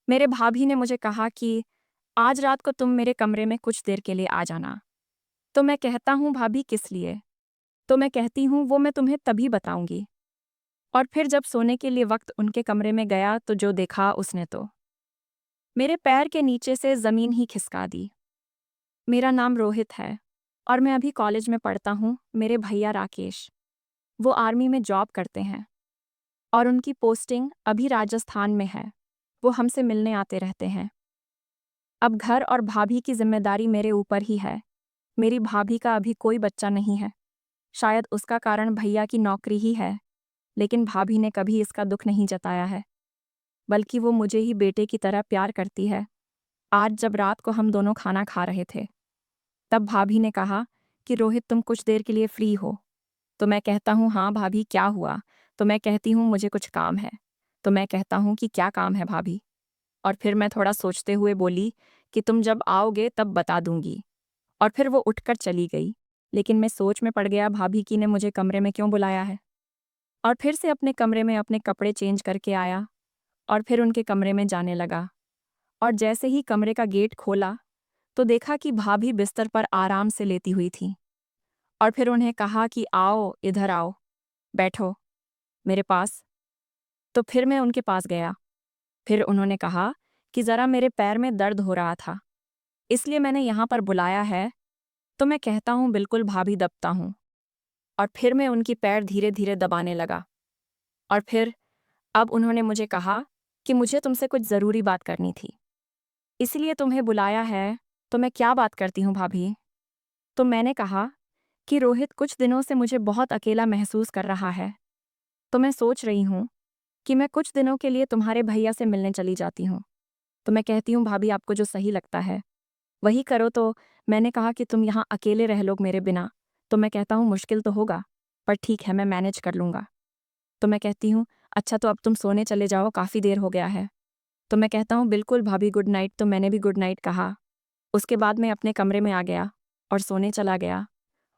मेरे भाभी ने मुझे कहा कि आज रात को तुम मेरे कमरे में कुछ देर के लिए आ जाना। तो मैं कहता हूँ भाभी किस लिए? तो मैं कहती हूँ वो मैं तुम्हें तभी बताऊंगी। और फिर जब सोने के लिए वक्त उनके कमरे में गया तो जो देखा उसने तो मेरे पैर के नीचे से जमीन ही खिसका दी। मेरा नाम रोहित है और मैं अभी कॉलेज में पढ़ता हूँ। मेरे भैया राकेश, वो आर्मी में जॉब करते हैं और उनकी पोस्टिंग अभी राजस्थान में है। वो हमसे मिलने आते रहते हैं। अब घर और भाभी की जिम्मेदारी मेरे ऊपर ही है। मेरी भाभी का अभी कोई बच्चा नहीं है। शायद उसका कारण भैया की नौकरी ही है, लेकिन भाभी ने कभी इसका दुख नहीं जताया है, बल्कि वो मुझे ही बेटे की तरह प्यार करती है। आज जब रात को हम दोनों खाना खा रहे थे, तब भाभी ने कहा कि रोहित तुम कुछ देर के लिए फ्री हो? तो मैं कहता हूँ हाँ भाभी, क्या हुआ? तो मैं कहती हूँ मुझे कुछ काम है। तो मैं कहता हूँ कि क्या काम है भाभी? और फिर मैं थोड़ा सोचते हुए बोली कि तुम जब आओगे तब बता दूंगी। और फिर वो उठकर चली गई। लेकिन मैं सोच में पड़ गया भाभी की ने मुझे कमरे में क्यों बुलाया है। और फिर से अपने कमरे में अपने कपड़े चेंज करके आया और फिर उनके कमरे में जाने लगा। और जैसे ही कमरे का गेट खोला तो देखा कि भाभी बिस्तर पर आराम से लेटी हुई थी। और फिर उन्हें कहा कि आओ इधर आओ, बैठो मेरे पास। तो फिर मैं उनके पास गया। फिर उन्होंने कहा कि ज़रा मेरे पैर में दर्द हो रहा था, इसलिए मैंने यहाँ पर बुलाया है। तो मैं कहता हूँ बिल्कुल भाभी, दबता हूँ। और फिर मैं उनकी पैर धीरे धीरे दबाने लगा। और फिर अब उन्होंने मुझे कहा कि मुझे तुमसे कुछ ज़रूरी बात करनी थी, इसलिए तुम्हें बुलाया है। तो मैं क्या बात करती हूँ भाभी? तो मैंने कहा कि रोहित कुछ दिनों से मुझे बहुत अकेला महसूस कर रहा है। तो मैं सोच रही हूँ कि मैं कुछ दिनों के लिए तुम्हारे भैया से मिलने चली जाती हूँ। तो मैं कहती हूँ भाभी, आपको जो सही लगता है वही करो। तो मैंने कहा कि तुम यहाँ अकेले रह लोग मेरे बिना। तो मैं कहता हूँ मुश्किल तो होगा, पर ठीक है, मैं मैनेज कर लूँगा। तो मैं कहती हूँ अच्छा, तो अब तुम सोने चले जाओ, काफ़ी देर हो गया है। तो मैं कहता हूँ बिल्कुल भाभी, गुड नाइट। तो मैंने भी गुड नाइट कहा। उसके बाद मैं अपने कमरे में आ गया और सोने चला गया।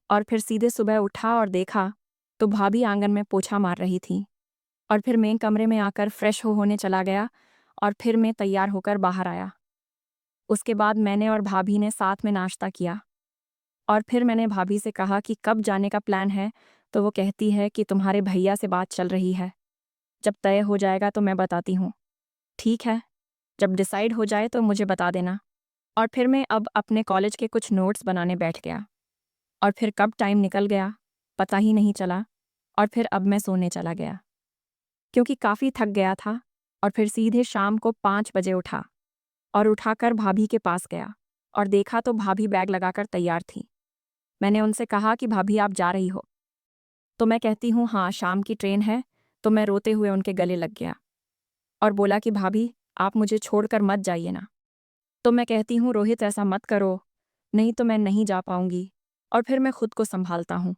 और फिर सीधे सुबह उठा और देखा तो भाभी आंगन में पोछा मार रही थी। और फिर मैं कमरे में आकर फ्रेश होने चला गया और फिर मैं तैयार होकर बाहर आया। उसके बाद मैंने और भाभी ने साथ में नाश्ता किया। और फिर मैंने भाभी से कहा कि कब जाने का प्लान है। तो वो कहती है कि तुम्हारे भैया से बात चल रही है, जब तय हो जाएगा तो मैं बताती हूँ। ठीक है, जब डिसाइड हो जाए तो मुझे बता देना। और फिर मैं अब अपने कॉलेज के कुछ नोट्स बनाने बैठ गया। और फिर कब टाइम निकल गया पता ही नहीं चला। और फिर अब मैं सोने चला गया, क्योंकि काफ़ी थक गया था। और फिर सीधे शाम को 5 बजे उठा और उठाकर भाभी के पास गया और देखा तो भाभी बैग लगाकर तैयार थी। मैंने उनसे कहा कि भाभी, आप जा रही हो? तो मैं कहती हूँ हाँ, शाम की ट्रेन है। तो मैं रोते हुए उनके गले लग गया और बोला कि भाभी, आप मुझे छोड़कर मत जाइए ना। तो मैं कहती हूँ रोहित, ऐसा मत करो, नहीं तो मैं नहीं जा पाऊंगी। और फिर मैं खुद को संभालता हूँ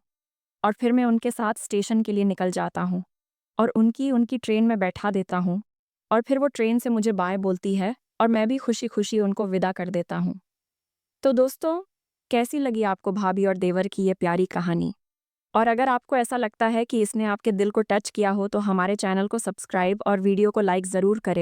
और फिर मैं उनके साथ स्टेशन के लिए निकल जाता हूँ और उनकी उनकी ट्रेन में बैठा देता हूँ। और फिर वो ट्रेन से मुझे बाय बोलती है और मैं भी खुशी खुशी उनको विदा कर देता हूँ। तो दोस्तों, कैसी लगी आपको भाभी और देवर की ये प्यारी कहानी? और अगर आपको ऐसा लगता है कि इसने आपके दिल को टच किया हो तो हमारे चैनल को सब्सक्राइब और वीडियो को लाइक ज़रूर करें।